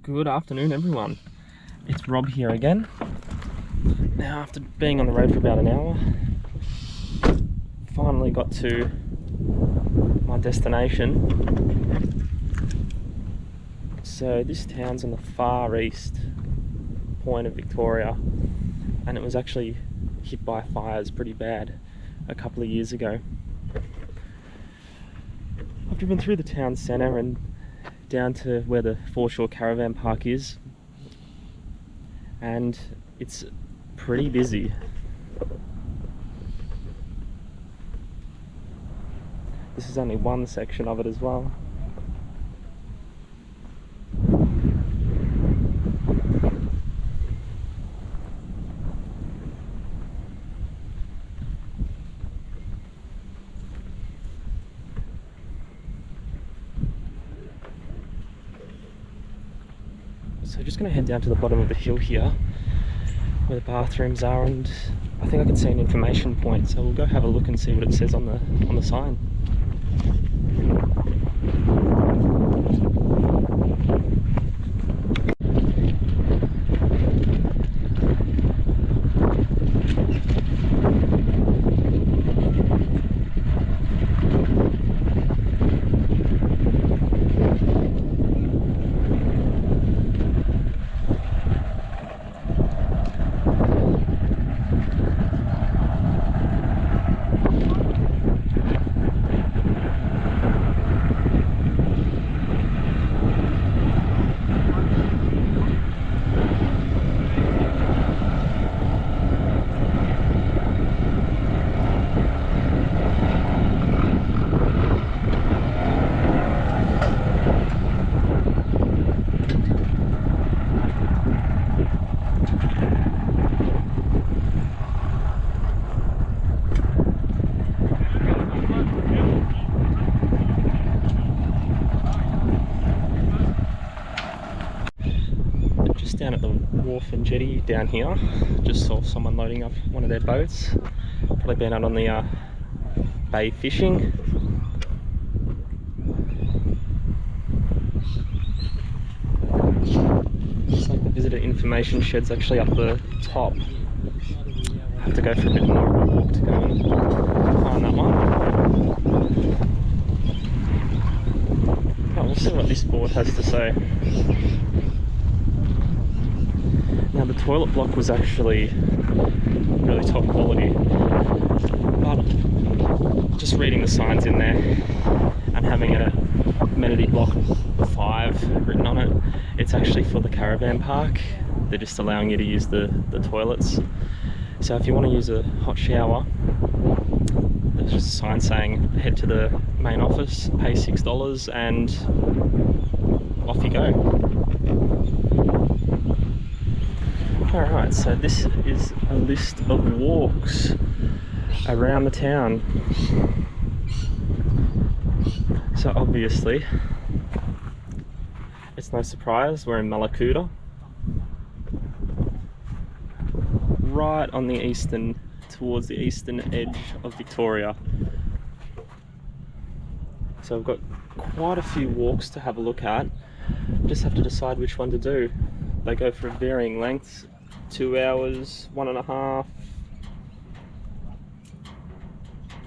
Good afternoon, everyone. It's Rob here again. Now, after being on the road for about an hour, finally got to my destination. So this town's on the far east point of Victoria, and it was actually hit by fires pretty bad a couple of years ago. I've driven through the town centre and down to where the foreshore caravan park is, and it's pretty busy. This is only one section of it as well. So just going to head down to the bottom of the hill here where the bathrooms are, and I think I can see an information point, so we'll go have a look and see what it says on the sign. Down at the wharf and jetty down here, just saw someone loading up one of their boats. Probably been out on the bay fishing. Looks like the visitor information shed's actually up the top. I have to go for a bit more of a walk to go and find that one. Oh, we'll see what this board has to say. Now, the toilet block was actually really top quality, but just reading the signs in there and having a amenity block 5 written on it, it's actually for the caravan park. They're just allowing you to use the toilets. So if you want to use a hot shower, there's just a sign saying head to the main office, pay $6 and off you go. Alright, so this is a list of walks around the town. So obviously, it's no surprise we're in Mallacoota, right on the towards the eastern edge of Victoria. So I've got quite a few walks to have a look at. Just have to decide which one to do. They go for varying lengths. 2 hours, 1.5,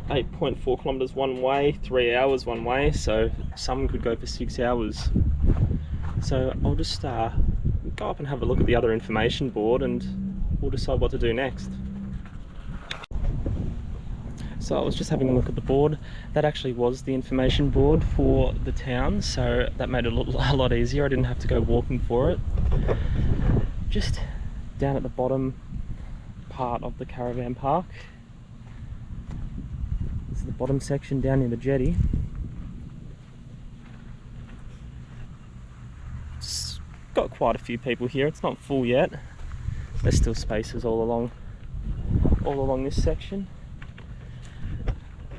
8.4 kilometers one way, 3 hours one way, so some could go for 6 hours. So I'll just go up and have a look at the other information board and we'll decide what to do next. So I was just having a look at the board. That actually was the information board for the town, so that made it a lot easier. I didn't have to go walking for it. Just down at the bottom part of the caravan park. This is the bottom section down near the jetty. It's got quite a few people here. It's not full yet. There's still spaces all along this section.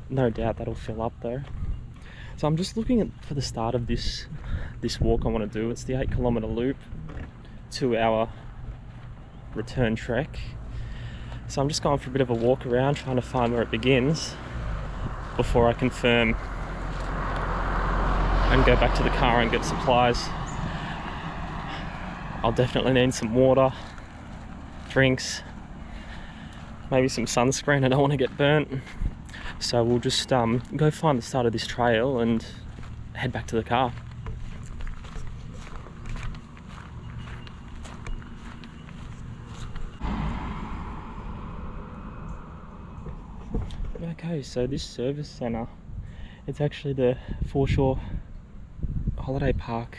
No doubt that'll fill up though. So I'm just looking for the start of this walk I want to do. It's the 8-kilometer loop, 2-hour return trek. So I'm just going for a bit of a walk around, trying to find where it begins before I confirm and go back to the car and get supplies. I'll definitely need some water, drinks, maybe some sunscreen. I don't want to get burnt. So we'll just go find the start of this trail and head back to the car. Okay, so this service centre, it's actually the Foreshore Holiday Park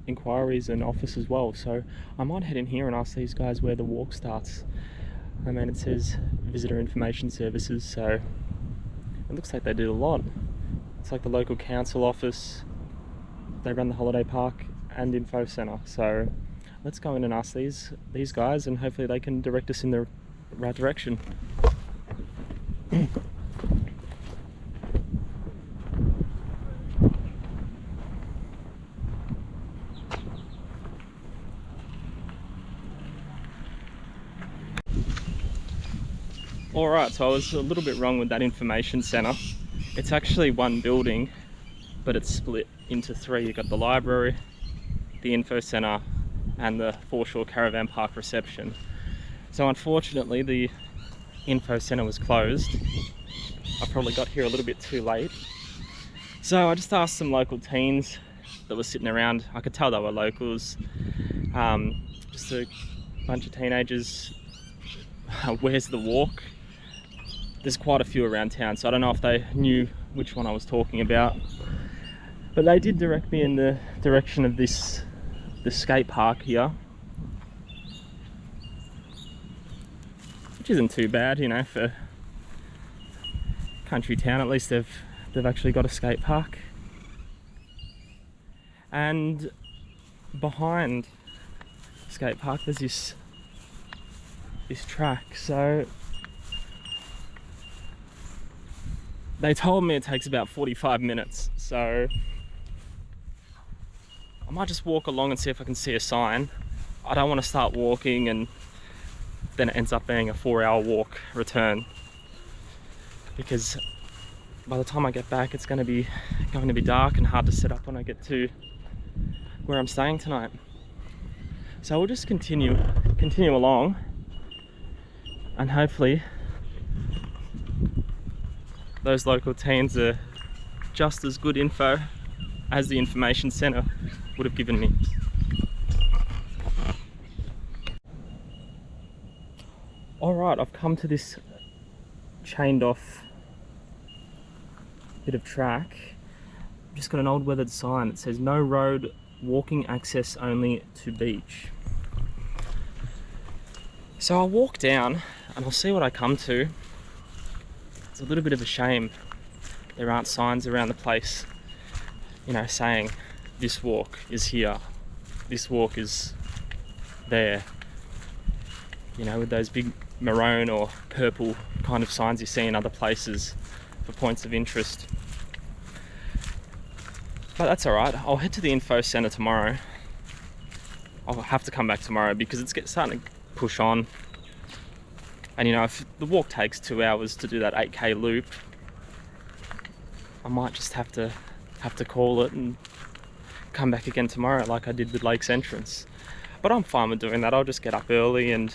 inquiries and office as well. So I might head in here and ask these guys where the walk starts. I mean, it says visitor information services, so it looks like they do a lot. It's like the local council office, they run the holiday park and info centre. So let's go in and ask these guys, and hopefully they can direct us in the right direction. Alright, so I was a little bit wrong with that information centre. It's actually one building, but it's split into three. You've got the library, the info centre, and the Foreshore Caravan Park reception. So unfortunately the info centre was closed. I probably got here a little bit too late. So I just asked some local teens that were sitting around. I could tell they were locals. Just a bunch of teenagers. Where's the walk? There's quite a few around town, so I don't know if they knew which one I was talking about. But they did direct me in the direction of the skate park here. Which isn't too bad, you know, for country town. At least they've actually got a skate park. And behind skate park there's this track. So they told me it takes about 45 minutes, so I might just walk along and see if I can see a sign. I don't want to start walking and then it ends up being a 4-hour walk return, because by the time I get back it's going to be dark and hard to set up when I get to where I'm staying tonight. So we'll just continue along, and hopefully those local teens are just as good info as the information centre would have given me. Alright, I've come to this chained off bit of track. I've just got an old weathered sign that says no road, walking access only to beach. So I'll walk down and I'll see what I come to. It's a little bit of a shame there aren't signs around the place, you know, saying this walk is here, this walk is there, you know, with those big maroon or purple kind of signs you see in other places for points of interest. But that's alright, I'll head to the info centre tomorrow. I'll have to come back tomorrow because it's starting to push on. And you know, if the walk takes 2 hours to do that 8k loop, I might just have to call it and come back again tomorrow like I did with Lake's Entrance. But I'm fine with doing that. I'll just get up early and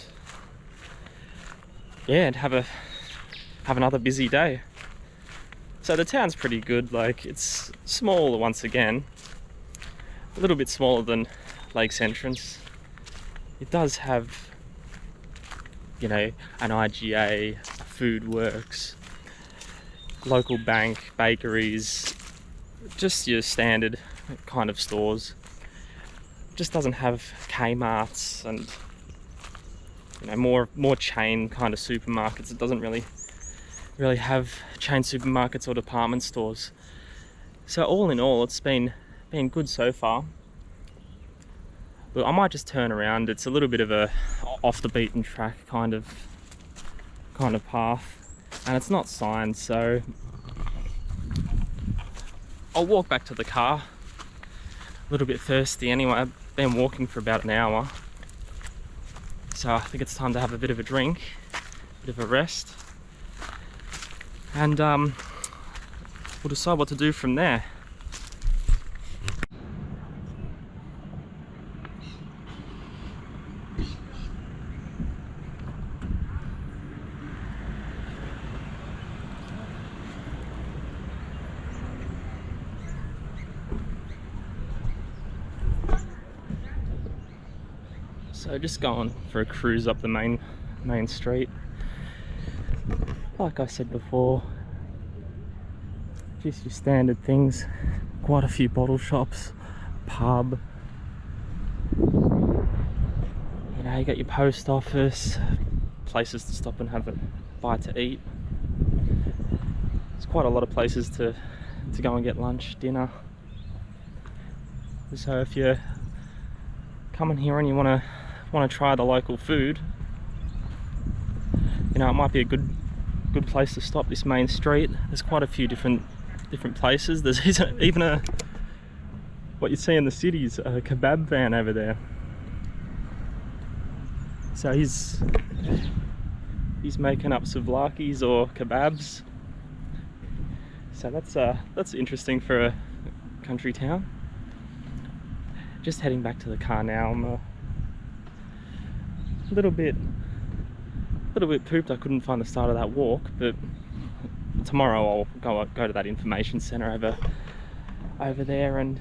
yeah, and have another busy day. So the town's pretty good. Like, it's small once again, a little bit smaller than Lake's Entrance. It does have, you know, an IGA, a Food Works, local bank, bakeries, just your standard kind of stores. It just doesn't have Kmart's and, you know, more chain kind of supermarkets. It doesn't really have chain supermarkets or department stores. So all in all, it's been good so far. But I might just turn around. It's a little bit of a off the beaten track kind of path, and it's not signed, so I'll walk back to the car. A little bit thirsty anyway. I've been walking for about an hour, so I think it's time to have a bit of a drink, a bit of a rest, and we'll decide what to do from there. So just going for a cruise up the main street. Like I said before, just your standard things. Quite a few bottle shops, pub. You know, you got your post office, places to stop and have a bite to eat. There's quite a lot of places to go and get lunch, dinner. So if you're coming here and you want to try the local food, you know, it might be a good place to stop. This main street, there's quite a few different places. There's even what you see in the cities, a kebab van over there. So he's making up souvlaki's or kebabs. So that's interesting for a country town. Just heading back to the car now. I'm a little bit pooped. I couldn't find the start of that walk, but tomorrow I'll go to that information centre over there and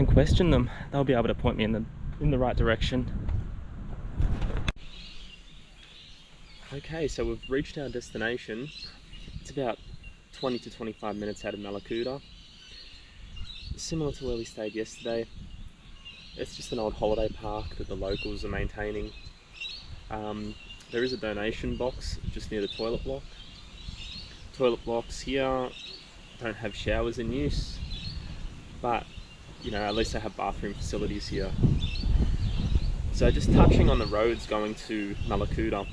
question them. They'll be able to point me in the right direction. Okay, so we've reached our destination. It's about 20 to 25 minutes out of Mallacoota. Similar to where we stayed yesterday. It's just an old holiday park that the locals are maintaining. There is a donation box just near the toilet block. Toilet blocks here don't have showers in use, but you know, at least they have bathroom facilities here. So just touching on the roads going to Mallacoota,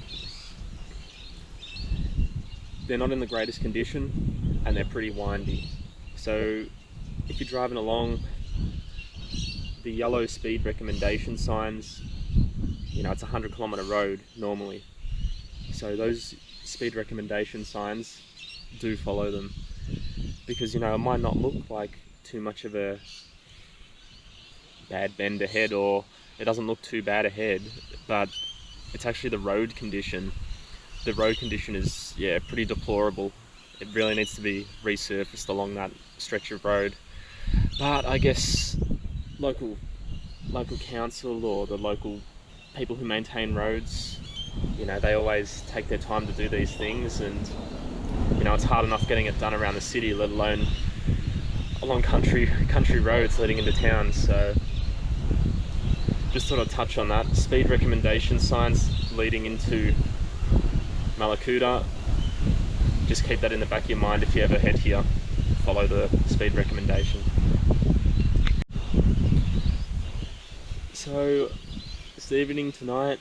they're not in the greatest condition and they're pretty windy. So if you're driving along, the yellow speed recommendation signs, you know, it's a 100-kilometre road normally. So those speed recommendation signs, do follow them, because you know, it might not look like too much of a bad bend ahead, or it doesn't look too bad ahead, but it's actually the road condition. The road condition is, yeah, pretty deplorable. It really needs to be resurfaced along that stretch of road. But I guess local council or the local people who maintain roads, you know, they always take their time to do these things, and you know, it's hard enough getting it done around the city, let alone along country roads leading into town. So just thought I'd touch on that. Speed recommendation signs leading into Mallacoota, just keep that in the back of your mind if you ever head here. Follow the speed recommendation. So this evening, tonight,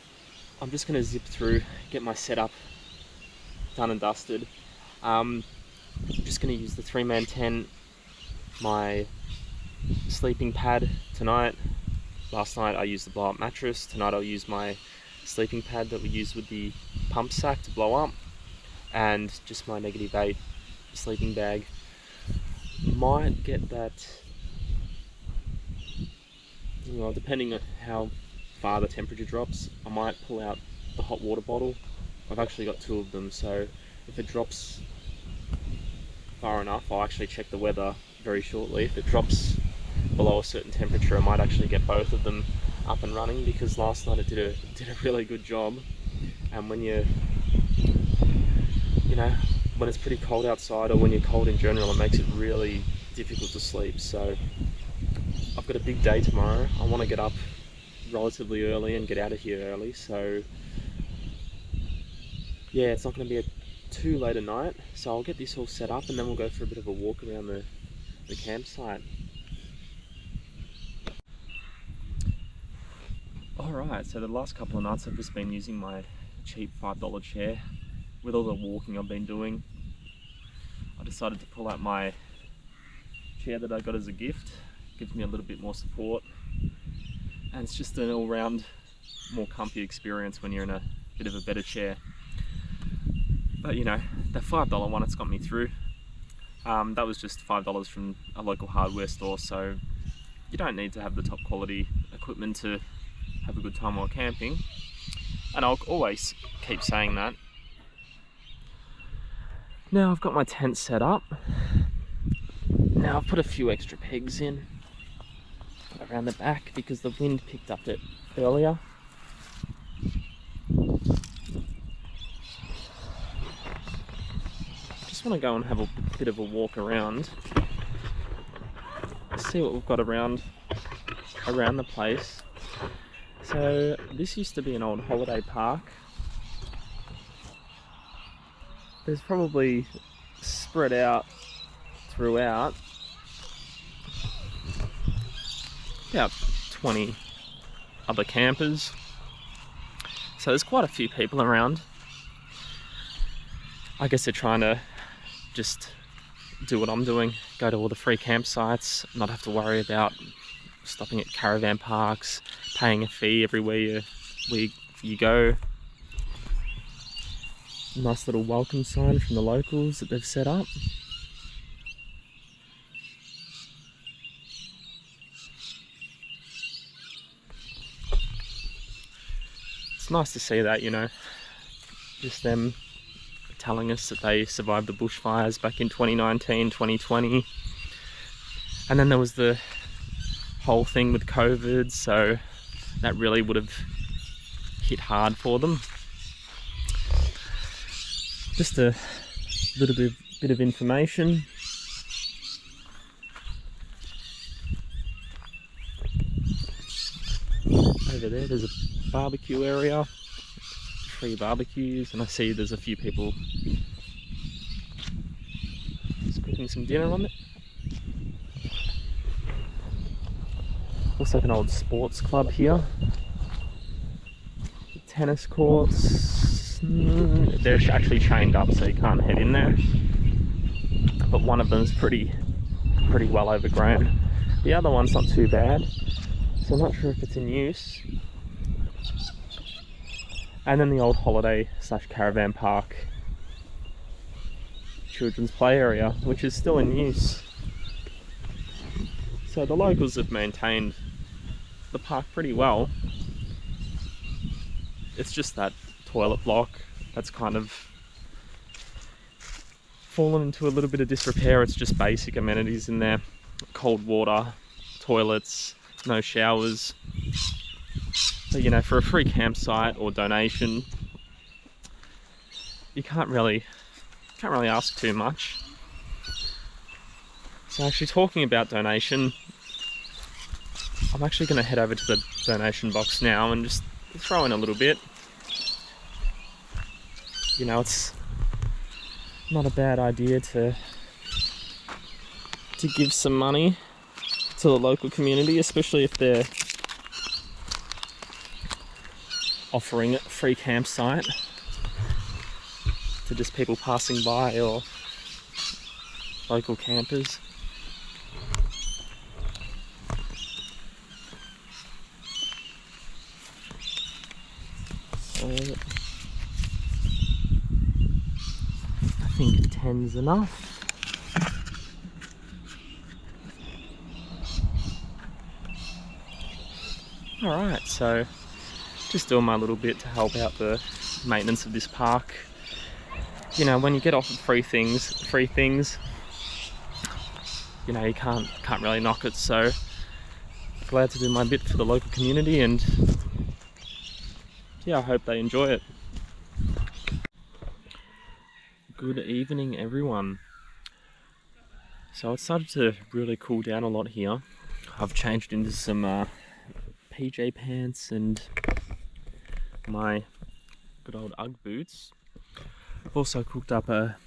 I'm just going to zip through, get my setup done and dusted. I'm just going to use the 3-man tent, my sleeping pad tonight. Last night I used the blow up mattress. Tonight I'll use my sleeping pad that we use with the pump sack to blow up, and just my -8 sleeping bag. Might get that, well, depending on how far the temperature drops, I might pull out the hot water bottle. I've actually got 2 of them, so if it drops far enough, I'll actually check the weather very shortly. If it drops below a certain temperature, I might actually get both of them up and running, because last night it did a really good job. And when you know, when it's pretty cold outside, or when you're cold in general, it makes it really difficult to sleep. So I've got a big day tomorrow. I want to get up relatively early and get out of here early, so yeah, it's not going to be too late a night. So I'll get this all set up and then we'll go for a bit of a walk around the campsite. Alright, so the last couple of nights I've just been using my cheap $5 chair. With all the walking I've been doing, I decided to pull out my chair that I got as a gift. Gives me a little bit more support, and it's just an all-round more comfy experience when you're in a bit of a better chair. But you know, that $5 one, it's got me through. That was just $5 from a local hardware store, so you don't need to have the top quality equipment to have a good time while camping, and I'll always keep saying that. Now I've got my tent set up. Now I've put a few extra pegs in. around the back because the wind picked up it earlier. Just want to go and have a bit of a walk around, see what we've got around the place. So this used to be an old holiday park. There's probably spread out throughout about 20 other campers. So there's quite a few people around. I guess they're trying to just do what I'm doing, go to all the free campsites, not have to worry about stopping at caravan parks, paying a fee everywhere you go. Nice little welcome sign from the locals that they've set up. It's nice to see that, you know, just them telling us that they survived the bushfires back in 2019, 2020. And then there was the whole thing with COVID, so that really would have hit hard for them. Just a little bit of information. Over there, there's a barbecue area, free barbecues, and I see there's a few people just cooking some dinner on it. Looks like an old sports club here. Tennis courts. They're actually chained up, so you can't head in there. But one of them's pretty well overgrown. The other one's not too bad, so I'm not sure if it's in use. And then the old holiday / caravan park children's play area, which is still in use. So the locals have maintained the park pretty well. It's just that toilet block that's kind of fallen into a little bit of disrepair. It's just basic amenities in there. Cold water, toilets, no showers. So, you know, for a free campsite or donation, you can't really ask too much. So actually, talking about donation, I'm actually going to head over to the donation box now and just throw in a little bit. You know, it's not a bad idea to give some money to the local community, especially if they're offering a free campsite to just people passing by or local campers. So I think 10's enough. Alright, so just doing my little bit to help out the maintenance of this park. You know, when you get offered free things, you know, you can't really knock it. So glad to do my bit for the local community, and yeah, I hope they enjoy it. Good evening, everyone. So it started to really cool down a lot here. I've changed into some PJ pants and my good old Ugg boots. I've also cooked up a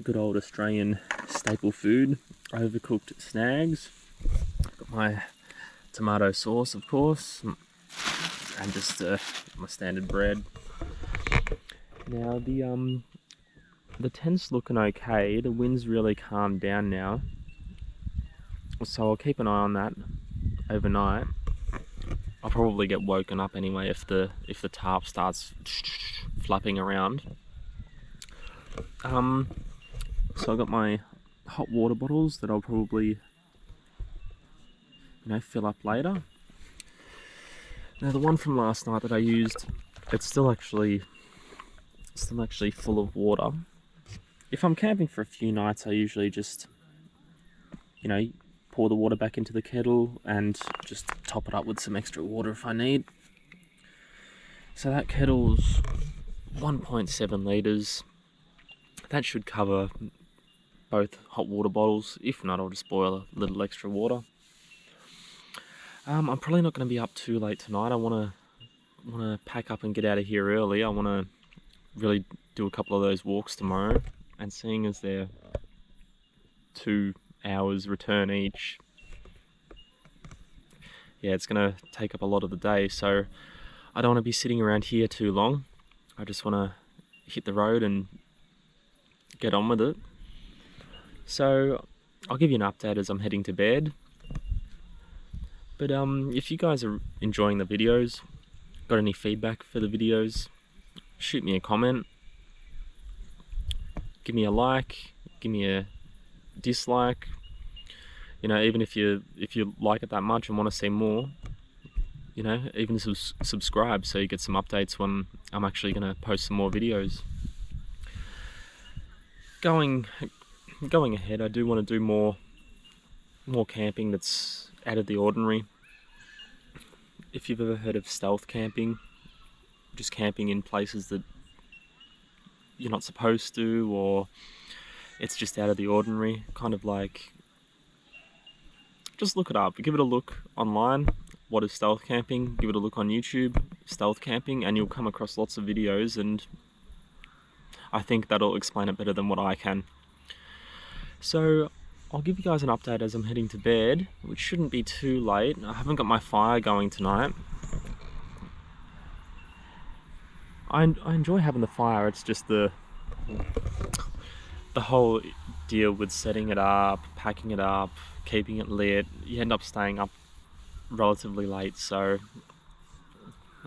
good old Australian staple food, overcooked snags. Got my tomato sauce, of course, and just my standard bread. Now the tent's looking okay. The wind's really calmed down now, so I'll keep an eye on that overnight. I'll probably get woken up anyway if the tarp starts flapping around. So I've got my hot water bottles that I'll probably, you know, fill up later. Now the one from last night that I used, it's still actually full of water. If I'm camping for a few nights, I usually just, you know, pour the water back into the kettle and just top it up with some extra water if I need. So that kettle's 1.7 litres. That should cover both hot water bottles. If not, I'll just boil a little extra water. I'm probably not going to be up too late tonight. I want to pack up and get out of here early. I want to really do a couple of those walks tomorrow, and seeing as they're 2 hours return each, yeah, it's going to take up a lot of the day, so I don't want to be sitting around here too long. I just want to hit the road and get on with it. So I'll give you an update as I'm heading to bed. But if you guys are enjoying the videos, got any feedback for the videos, shoot me a comment, give me a like, give me a dislike. You know, even if you like it that much and want to see more, you know, even subscribe so you get some updates when I'm actually going to post some more videos. Going ahead, I do want to do more camping that's out of the ordinary. If you've ever heard of stealth camping, just camping in places that you're not supposed to, or it's just out of the ordinary, kind of like, just look it up, give it a look online. What is stealth camping? Give it a look on YouTube, stealth camping, and you'll come across lots of videos, and I think that'll explain it better than what I can. So I'll give you guys an update as I'm heading to bed, which shouldn't be too late. I haven't got my fire going tonight. I enjoy having the fire, it's just the whole deal with setting it up, packing it up, keeping it lit. You end up staying up relatively late, so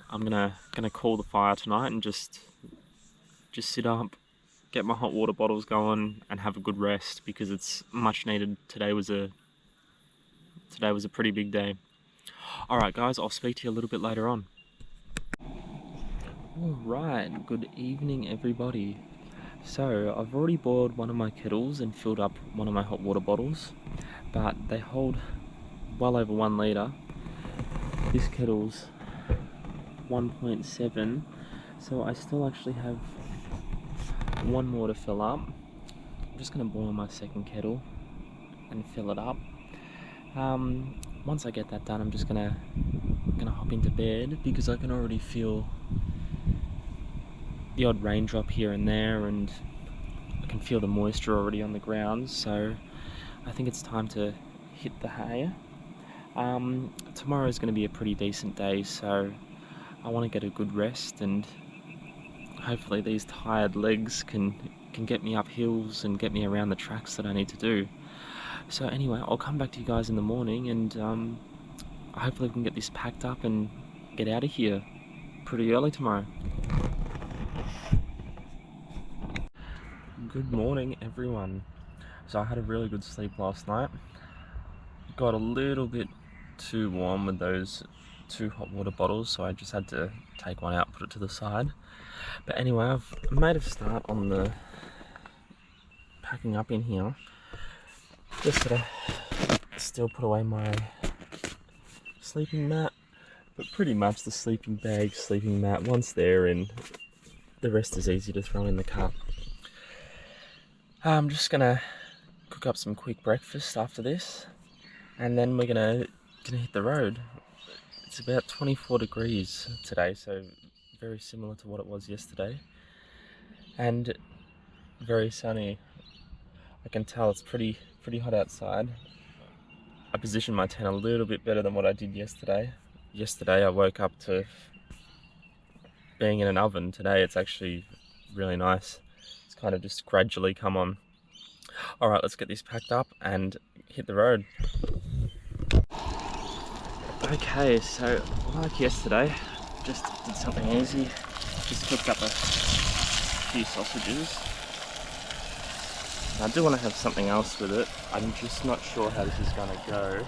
I'm gonna call the fire tonight and just sit up, get my hot water bottles going, and have a good rest, because it's much needed. Today was a pretty big day. Alright guys, I'll speak to you a little bit later on. Alright, good evening everybody. So I've already boiled one of my kettles and filled up one of my hot water bottles, but they hold well over 1 litre. This kettle's 1.7, so I still actually have one more to fill up. I'm just going to boil my second kettle and fill it up. Once I get that done, I'm just gonna hop into bed, because I can already feel the odd raindrop here and there, and I can feel the moisture already on the ground, so I think it's time to hit the hay. Tomorrow is going to be a pretty decent day, so I want to get a good rest, and hopefully these tired legs can get me up hills and get me around the tracks that I need to do. So anyway, I'll come back to you guys in the morning, and hopefully we can get this packed up and get out of here pretty early tomorrow. Good morning everyone. So I had a really good sleep last night. Got a little bit too warm with those 2 hot water bottles, so I just had to take one out, put it to the side. But anyway, I've made a start on the packing up in here. Just gotta still put away my sleeping mat, but pretty much the sleeping bag, sleeping mat, once they're in, the rest is easy to throw in the car. I'm just gonna cook up some quick breakfast after this, and then we're gonna hit the road. It's about 24 degrees today, so very similar to what it was yesterday, and very sunny. I can tell it's pretty hot outside. I positioned my tent a little bit better than what I did yesterday. Yesterday I woke up to being in an oven. Today it's actually really nice. It's kind of just gradually come on. Alright, let's get this packed up and hit the road. Okay, so like yesterday, just did something easy. Just cooked up a few sausages. I do want to have something else with it. I'm just not sure how this is going to go.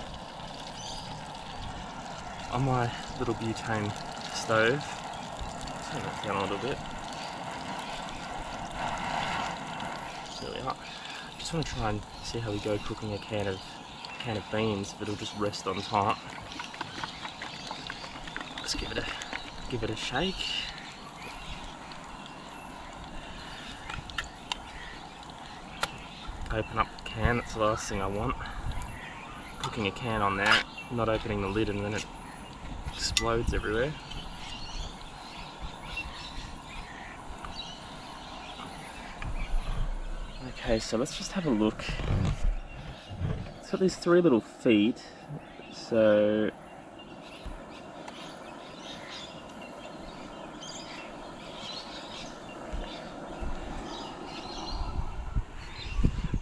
On my little butane stove, turn that down a little bit. There we are. Just want to try and see how we go cooking a can of can of beans, but it'll just rest on top. Let's give it a shake. Open up the can, that's the last thing I want. Cooking a can on there, not opening the lid, and then it explodes everywhere. Okay, so let's just have a look. It's got these 3 little feet, so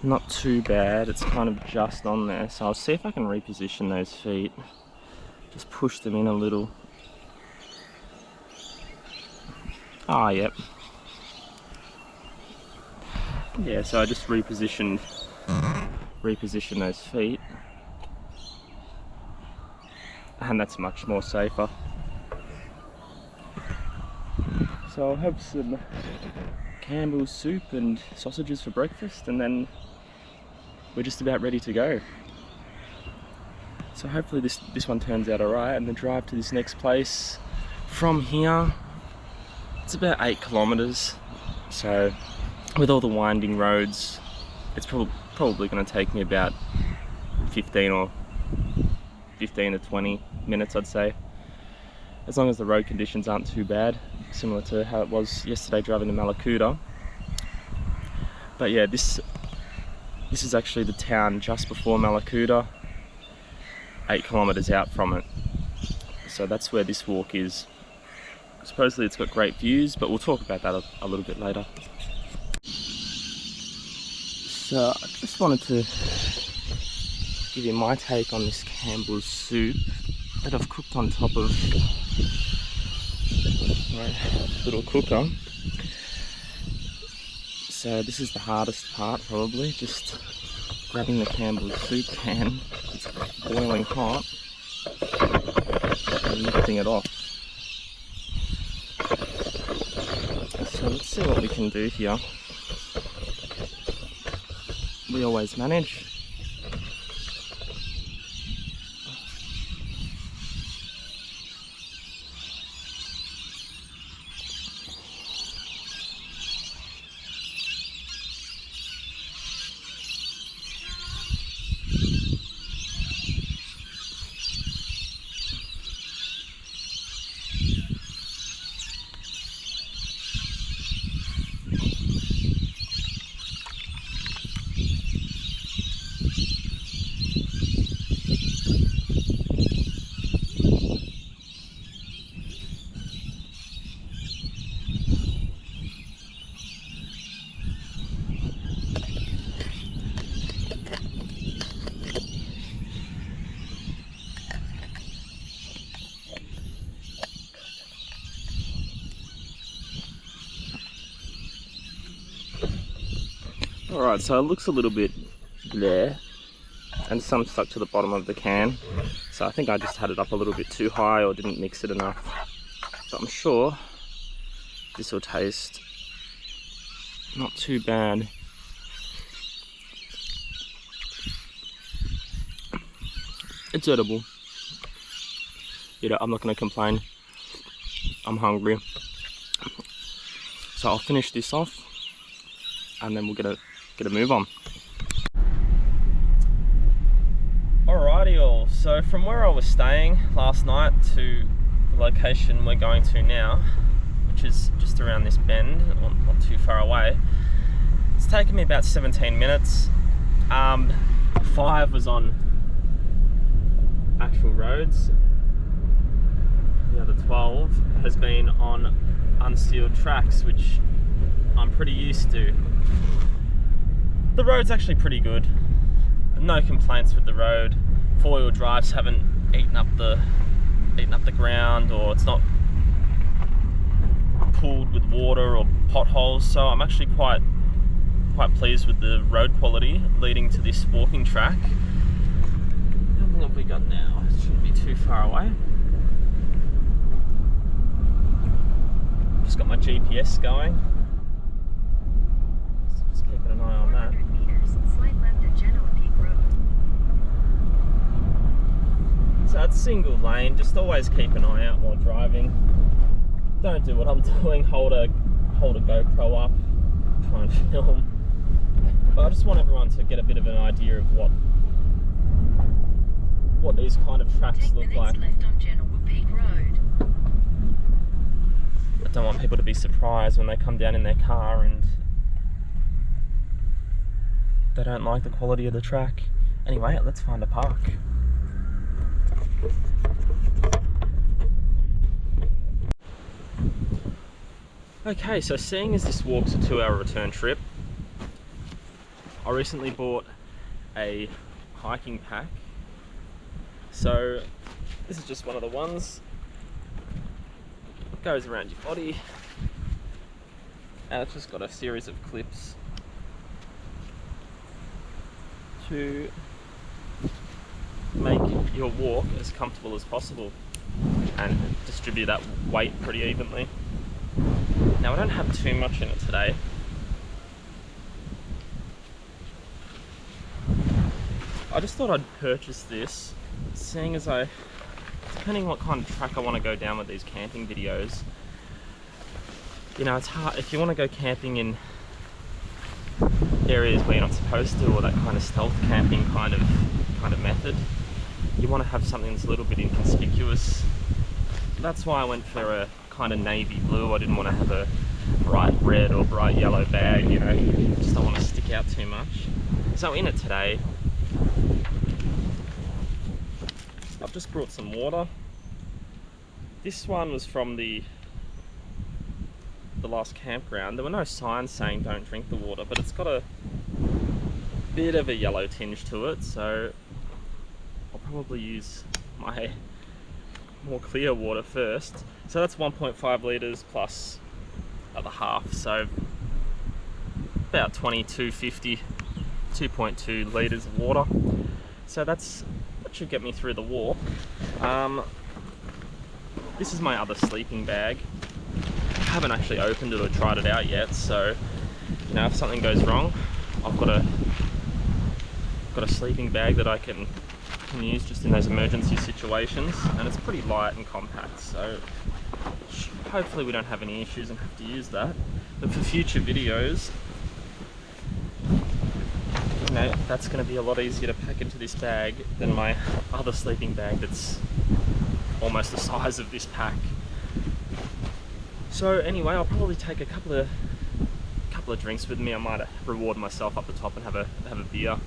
not too bad. It's kind of just on there, so I'll see if I can reposition those feet. Just push them in a little. Ah, yep. Yeah, so I just reposition those feet, and that's much more safer. So I'll have some Campbell's soup and sausages for breakfast, and then we're just about ready to go. So hopefully this one turns out alright, and the drive to this next place from here, it's about 8 kilometers. So with all the winding roads, it's probably going to take me about 15 to 20 minutes, I'd say, as long as the road conditions aren't too bad, similar to how it was yesterday driving to Mallacoota. But yeah, this is actually the town just before Mallacoota, 8 kilometers out from it. So that's where this walk is. Supposedly it's got great views, but we'll talk about that a little bit later. So I just wanted to give you my take on this Campbell's soup that I've cooked on top of my little cooker. So this is the hardest part, probably, just grabbing the Campbell's soup can. It's boiling hot and lifting it off. So let's see what we can do here. We always manage. Alright, so it looks a little bit there, and some stuck to the bottom of the can, so I think I just had it up a little bit too high or didn't mix it enough, but I'm sure this will taste not too bad. It's edible. You know, I'm not going to complain. I'm hungry, so I'll finish this off and then we'll get a move on. Alrighty all, so from where I was staying last night to the location we're going to now, which is just around this bend, not too far away, it's taken me about 17 minutes. 5 was on actual roads, the other 12 has been on unsealed tracks, which I'm pretty used to. The road's actually pretty good. No complaints with the road. 4-wheel drives haven't eaten up the ground, or it's not pooled with water or potholes. So I'm actually quite pleased with the road quality leading to this walking track. How long have we got now? It shouldn't be too far away. Just got my GPS going. Just keeping an eye on that. 400 meters, slight left at Genoa Peak Road. it's single lane, just always keep an eye out while driving. Don't do what I'm doing, hold a GoPro up, try and film. But I just want everyone to get a bit of an idea of what these kind of tracks look like. Left on Genoa Peak Road. I don't want people to be surprised when they come down in their car and they don't like the quality of the track. Anyway, let's find a park. Okay, so seeing as this walk's a 2-hour return trip, I recently bought a hiking pack. So this is just one of the ones. It goes around your body, and it's just got a series of clips to make your walk as comfortable as possible and distribute that weight pretty evenly. Now, I don't have too much in it today. I just thought I'd purchase this, seeing as depending what kind of track I want to go down with these camping videos, you know, it's hard, if you want to go camping in areas where you're not supposed to, or that kind of stealth camping kind of method, you want to have something that's a little bit inconspicuous. That's why I went for a kind of navy blue. I didn't want to have a bright red or bright yellow bag, you know, just don't want to stick out too much. So in it today, I've just brought some water. This one was from the last campground. There were no signs saying don't drink the water, but it's got a bit of a yellow tinge to it, so I'll probably use my more clear water first. So that's 1.5 litres plus the half, so about 2250, 2.2 litres of water. So that should get me through the walk. This is my other sleeping bag. I haven't actually opened it or tried it out yet, so you know, if something goes wrong, I've got a sleeping bag that I can use just in those emergency situations, and it's pretty light and compact, so hopefully we don't have any issues and have to use that. But for future videos, you know, that's going to be a lot easier to pack into this bag than my other sleeping bag that's almost the size of this pack. So anyway, I'll probably take a couple of drinks with me. I might reward myself up the top and have a beer.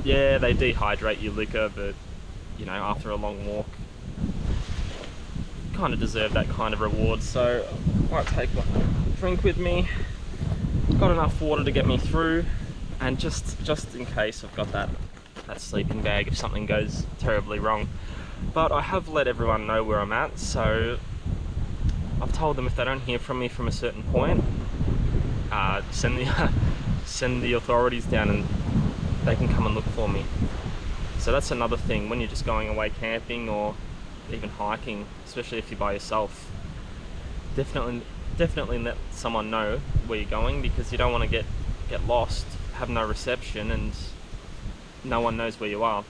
Yeah, they dehydrate your liquor, but you know, after a long walk, kind of deserve that kind of reward. So I might take a drink with me. Got enough water to get me through, and just in case, I've got that sleeping bag if something goes terribly wrong. But I have let everyone know where I'm at, so I've told them if they don't hear from me from a certain point, send the authorities down and they can come and look for me. So that's another thing when you're just going away camping or even hiking, especially if you're by yourself. Definitely let someone know where you're going, because you don't want to get lost, have no reception, and no one knows where you are.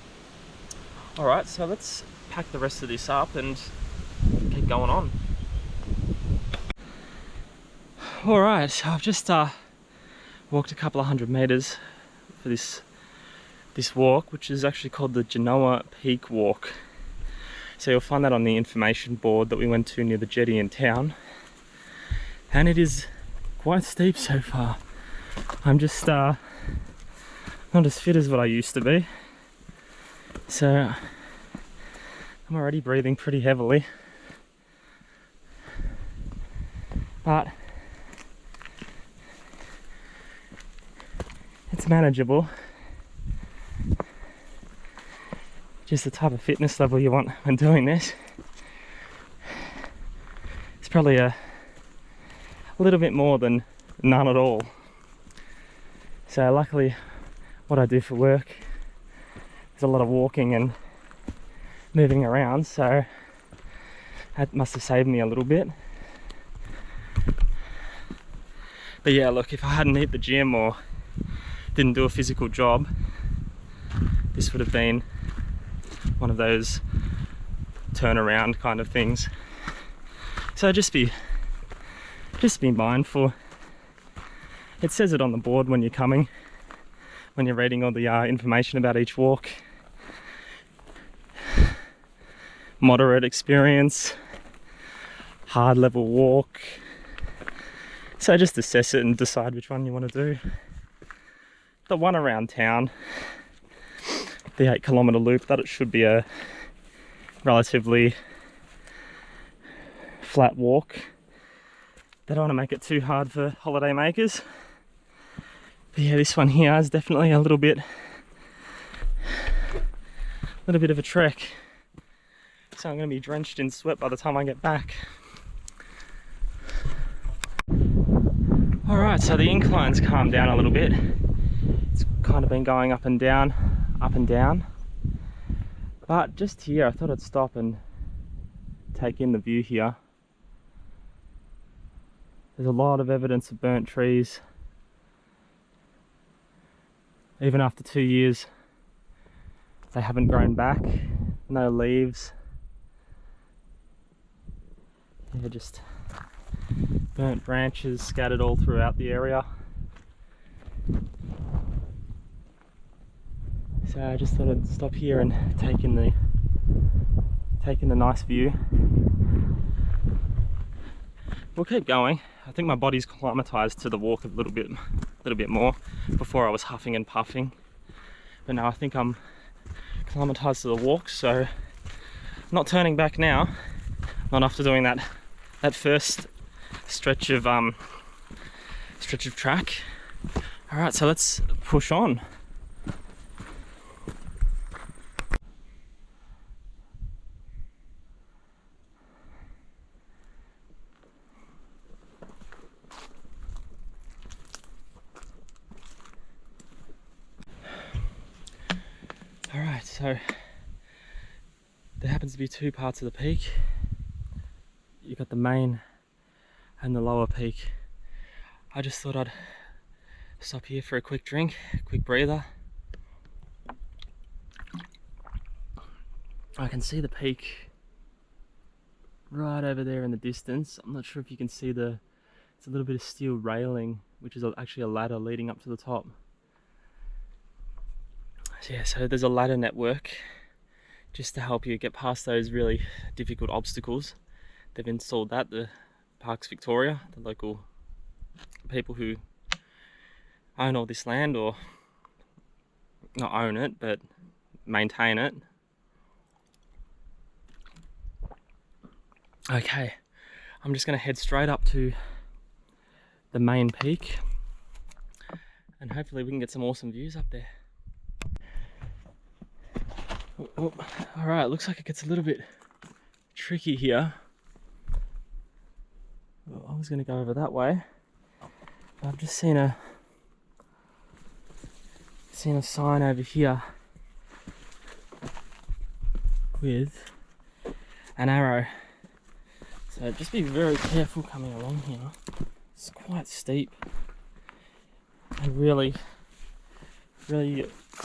Alright, so let's pack the rest of this up and keep going on. Alright, so I've just walked a couple of 100 meters for this walk, which is actually called the Genoa Peak walk. So you'll find that on the information board that we went to near the jetty in town, and it is quite steep so far. I'm just not as fit as what I used to be, so I'm already breathing pretty heavily, but it's manageable. Just the type of fitness level you want when doing this. It's probably a little bit more than none at all. So luckily what I do for work is a lot of walking and moving around, so that must have saved me a little bit. But yeah, look, if I hadn't hit the gym or didn't do a physical job, this would have been one of those turn around kind of things. So just be mindful. It says it on the board when you're coming, when you're reading all the information about each walk. Moderate experience, hard level walk. So just assess it and decide which one you want to do. The one around town, the 8-kilometre loop, that it should be a relatively flat walk. They don't want to make it too hard for holiday makers. But yeah, this one here is definitely a little bit of a trek. So I'm going to be drenched in sweat by the time I get back. Alright, so the incline's calmed down a little bit. It's kind of been going up and down. But just here, I thought I'd stop and take in the view here. There's a lot of evidence of burnt trees. Even after 2 years, they haven't grown back. No leaves. Yeah, just burnt branches scattered all throughout the area. So I just thought I'd stop here and take in the nice view. We'll keep going. I think my body's acclimatized to the walk a little bit more. Before I was huffing and puffing, but now I think I'm acclimatized to the walk, so I'm not turning back now. Not after doing that first stretch of track. All right, so let's push on. Alright, so there happens to be 2 parts of the peak. You've got the main and the lower peak. I just thought I'd stop here for a quick drink, quick breather. I can see the peak right over there in the distance. I'm not sure if you can see it's a little bit of steel railing, which is actually a ladder leading up to the top. Yeah, so there's a ladder network just to help you get past those really difficult obstacles. They've installed that, the Parks Victoria, the local people who own all this land, or not own it, but maintain it. Okay, I'm just going to head straight up to the main peak and hopefully we can get some awesome views up there. Oh, alright, looks like it gets a little bit tricky here. Well, I was going to go over that way. I've just seen a sign over here with an arrow. So just be very careful coming along here. It's quite steep and really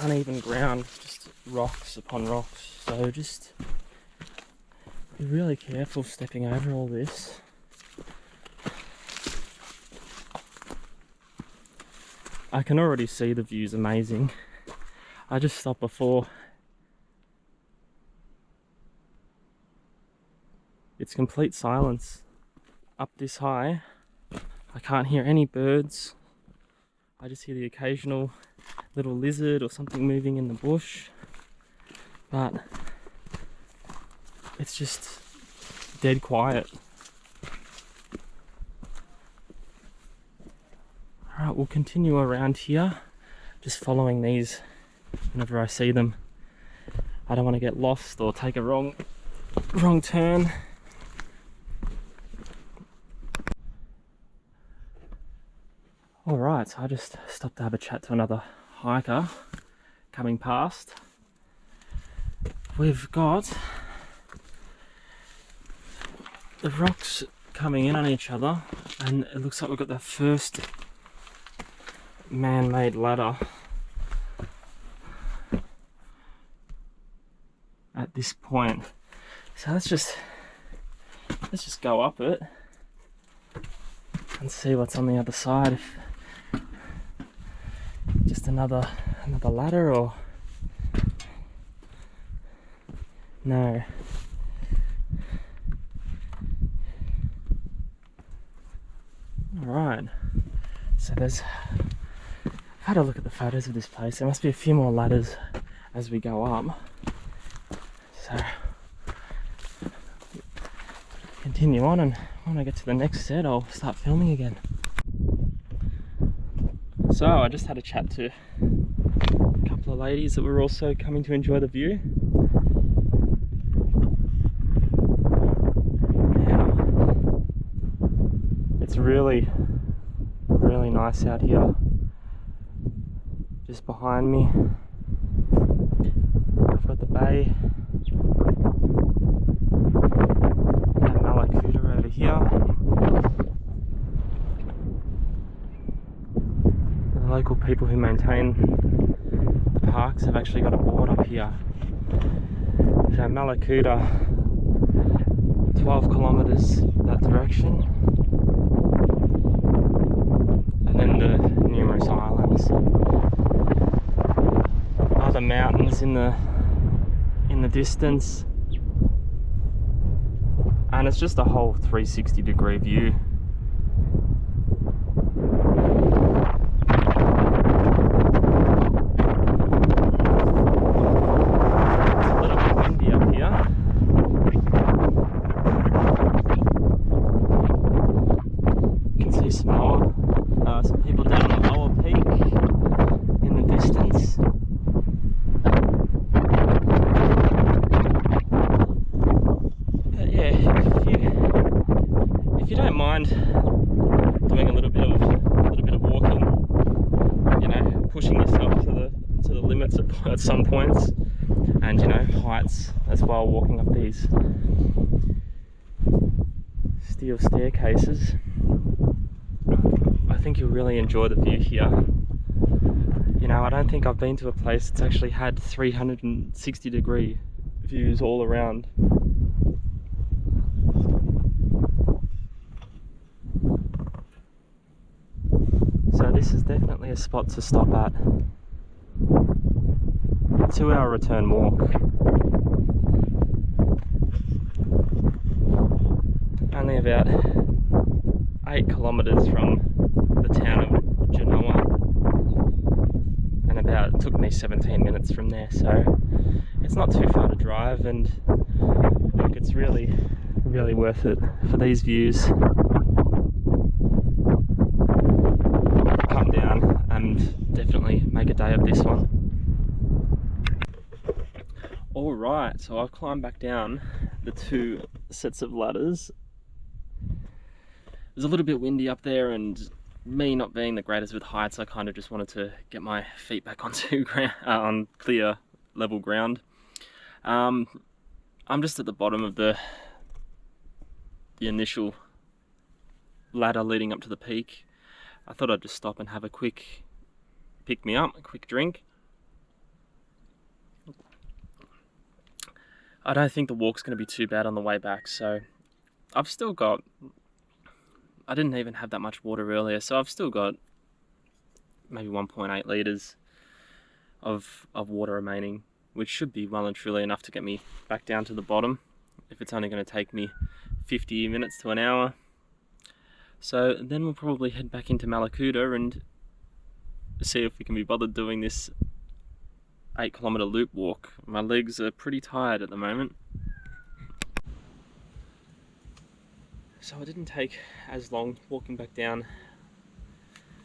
uneven ground, just rocks upon rocks, so just be really careful stepping over all this. I can already see the view's amazing. I just stopped before. It's complete silence up this high. I can't hear any birds. I just hear the occasional little lizard or something moving in the bush, but it's just dead quiet. Alright, we'll continue around here, just following these whenever I see them. I don't want to get lost or take a wrong turn. Alright, so I just stopped to have a chat to another hiker coming past. We've got the rocks coming in on each other, and it looks like we've got the first man-made ladder at this point. So let's just go up it and see what's on the other side. If just another ladder or no. Alright, so I've had a look at the photos of this place. There must be a few more ladders as we go up. So continue on, and when I get to the next set I'll start filming again. So I just had a chat to a couple of ladies that were also coming to enjoy the view. Now, it's really nice out here. Just behind me I've got the bay and Mallacoota over here. The local people who maintain the parks have actually got a board up here. So Mallacoota, 12 kilometres that direction, and then the numerous islands. Other mountains in the distance, and it's just a whole 360-degree view. Some people down on the lower peak in the distance. But yeah, if you don't mind doing a little bit of walking, you know, pushing yourself to the limits at some points, and you know, heights as well, walking up these steel staircases, I think you'll really enjoy the view here. You know, I don't think I've been to a place that's actually had 360-degree views all around. So this is definitely a spot to stop at. 2-hour return walk. Only about 8 kilometres from the town of Genoa, and it took me 17 minutes from there, so it's not too far to drive, and look, it's really worth it for these views. Come down and definitely make a day of this one. Alright, so I've climbed back down the 2 sets of ladders. It was a little bit windy up there, and me not being the greatest with heights, I kind of just wanted to get my feet back onto on clear, level ground. I'm just at the bottom of the initial ladder leading up to the peak. I thought I'd just stop and have a quick pick-me-up, a quick drink. I don't think the walk's going to be too bad on the way back, so I've still got... I didn't even have that much water earlier, so I've still got maybe 1.8 litres of water remaining, which should be well and truly enough to get me back down to the bottom, if it's only going to take me 50 minutes to an hour. So then we'll probably head back into Mallacoota and see if we can be bothered doing this 8-kilometre loop walk. My legs are pretty tired at the moment. So it didn't take as long walking back down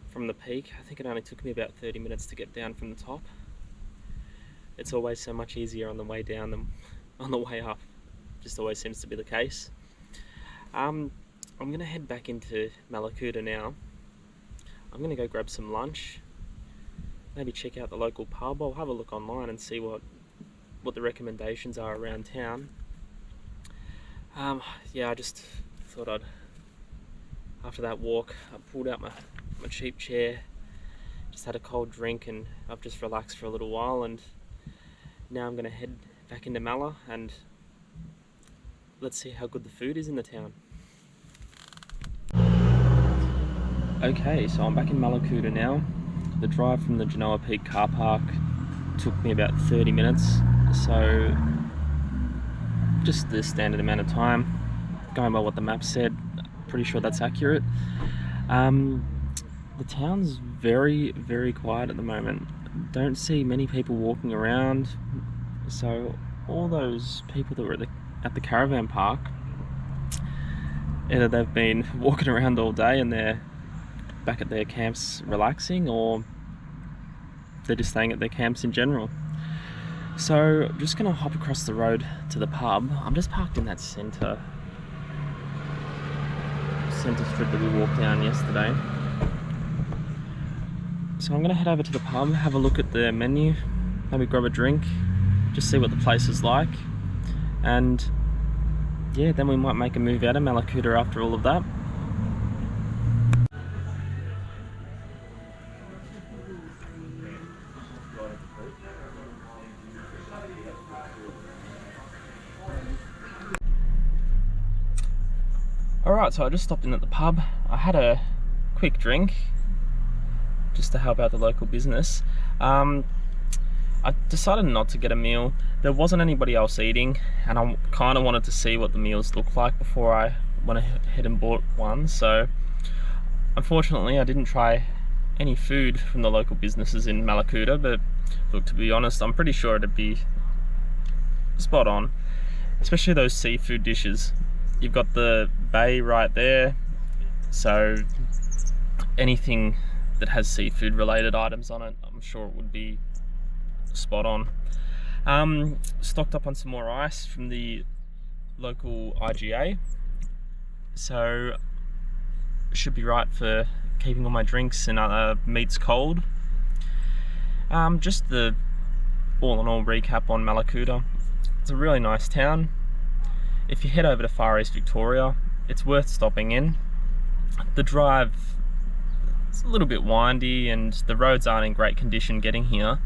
from the peak. I think it only took me about 30 minutes to get down from the top. It's always so much easier on the way down than on the way up. Just always seems to be the case. I'm going to head back into Mallacoota now. I'm going to go grab some lunch. Maybe check out the local pub. I'll have a look online and see what the recommendations are around town. Yeah, I just thought after that walk, I pulled out my cheap chair, just had a cold drink, and I've just relaxed for a little while, and now I'm going to head back into Malla and let's see how good the food is in the town. Okay, so I'm back in Mallacoota now. The drive from the Genoa Peak car park took me about 30 minutes, so just the standard amount of time, going by what the map said. Pretty sure that's accurate. The town's very, very quiet at the moment. Don't see many people walking around, so all those people that were at the caravan park, either they've been walking around all day and they're back at their camps relaxing, or they're just staying at their camps in general. So I'm just gonna hop across the road to the pub. I'm just parked in that centre strip that we walked down yesterday. So I'm gonna head over to the pub, have a look at the menu, maybe grab a drink, just see what the place is like, and yeah, then we might make a move out of Mallacoota after all of that. Alright, so I just stopped in at the pub. I had a quick drink just to help out the local business. I decided not to get a meal. There wasn't anybody else eating, and I kind of wanted to see what the meals look like before I went ahead and bought one. So unfortunately I didn't try any food from the local businesses in Mallacoota, but look, to be honest, I'm pretty sure it'd be spot on, especially those seafood dishes. You've got the bay right there, so anything that has seafood related items on it, I'm sure it would be spot on. Stocked up on some more ice from the local IGA, so should be right for keeping all my drinks and other meats cold. Just the all in all recap on Mallacoota. It's a really nice town. If you head over to Far East Victoria, it's worth stopping in. The drive is a little bit windy and the roads aren't in great condition getting here,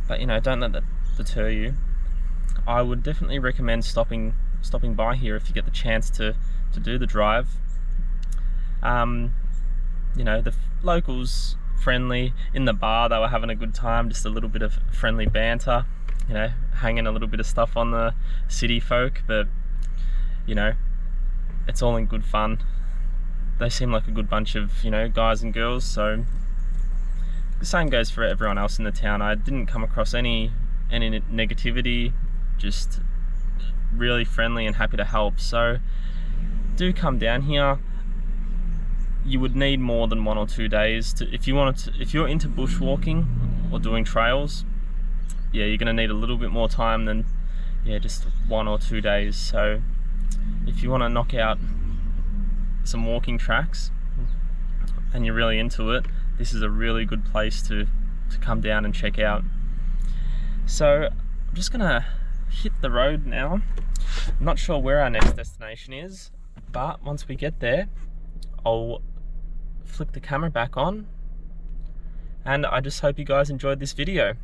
but you know, don't let that deter you. I would definitely recommend stopping by here if you get the chance to do the drive. You know, the locals friendly. In the bar they were having a good time, just a little bit of friendly banter, you know, hanging a little bit of stuff on the city folk, but you know, it's all in good fun. They seem like a good bunch of, you know, guys and girls, so the same goes for everyone else in the town. I didn't come across any negativity, just really friendly and happy to help. So do come down here. You would need more than 1 or 2 days to, if you're into bushwalking or doing trails, yeah, you're gonna need a little bit more time than, yeah, just 1 or 2 days. So if you want to knock out some walking tracks and you're really into it, this is a really good place to come down and check out. So I'm just gonna hit the road now. I'm not sure where our next destination is, but once we get there, I'll flick the camera back on, and I just hope you guys enjoyed this video.